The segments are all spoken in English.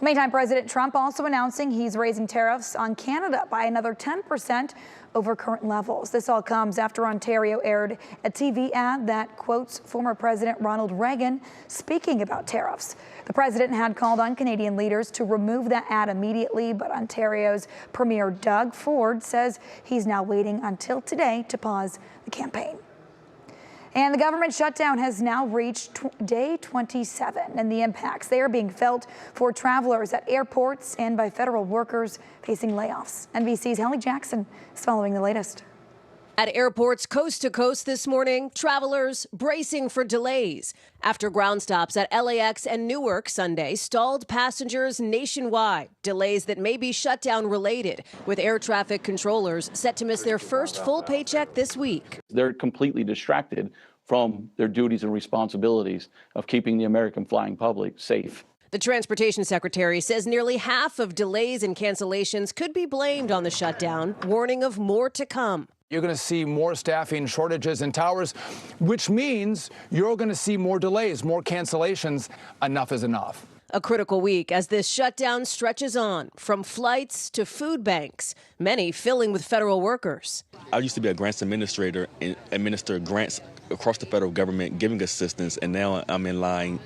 Meantime, President Trump also announcing he's raising tariffs on Canada by another 10% over current levels. This all comes after Ontario aired a TV ad that quotes former President Ronald Reagan speaking about tariffs. The president had called on Canadian leaders to remove that ad immediately, but Ontario's Premier Doug Ford says he's now waiting until today to pause the campaign. And the government shutdown has now reached day 27, and the impacts they are being felt for travelers at airports and by federal workers facing layoffs. NBC's Hallie Jackson is following the latest. At airports coast to coast this morning, travelers bracing for delays after ground stops at LAX and Newark Sunday stalled passengers nationwide. Delays that may be shutdown related, with air traffic controllers set to miss their first full paycheck this week. They're completely distracted from their duties and responsibilities of keeping the American flying public safe. The transportation secretary says nearly half of delays and cancellations could be blamed on the shutdown, warning of more to come. You're going to see more staffing shortages in towers, which means you're going to see more delays, more cancellations. Enough is enough. A critical week as this shutdown stretches on, from flights to food banks, many filling with federal workers. I used to be a grants administrator and administer grants across the federal government, giving assistance, and now I'm in line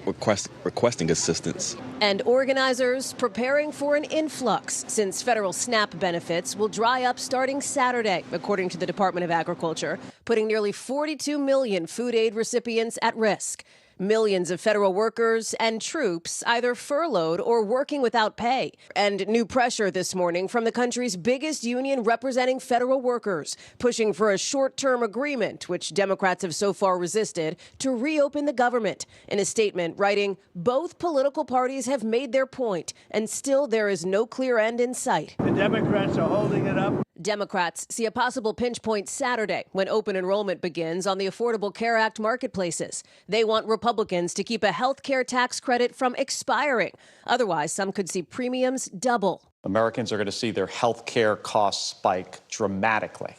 requesting assistance. And organizers preparing for an influx, since federal SNAP benefits will dry up starting Saturday, according to the Department of Agriculture, putting nearly 42 million food aid recipients at risk. Millions of federal workers and troops either furloughed or working without pay. And new pressure this morning from the country's biggest union representing federal workers, pushing for a short-term agreement, which Democrats have so far resisted, to reopen the government. In a statement writing, both political parties have made their point, and still there is no clear end in sight. The Democrats are holding it up. Democrats see a possible pinch point Saturday when open enrollment begins on the Affordable Care Act marketplaces. They want Republicans to keep a health care tax credit from expiring. Otherwise, some could see premiums double. Americans are going to see their health care costs spike dramatically.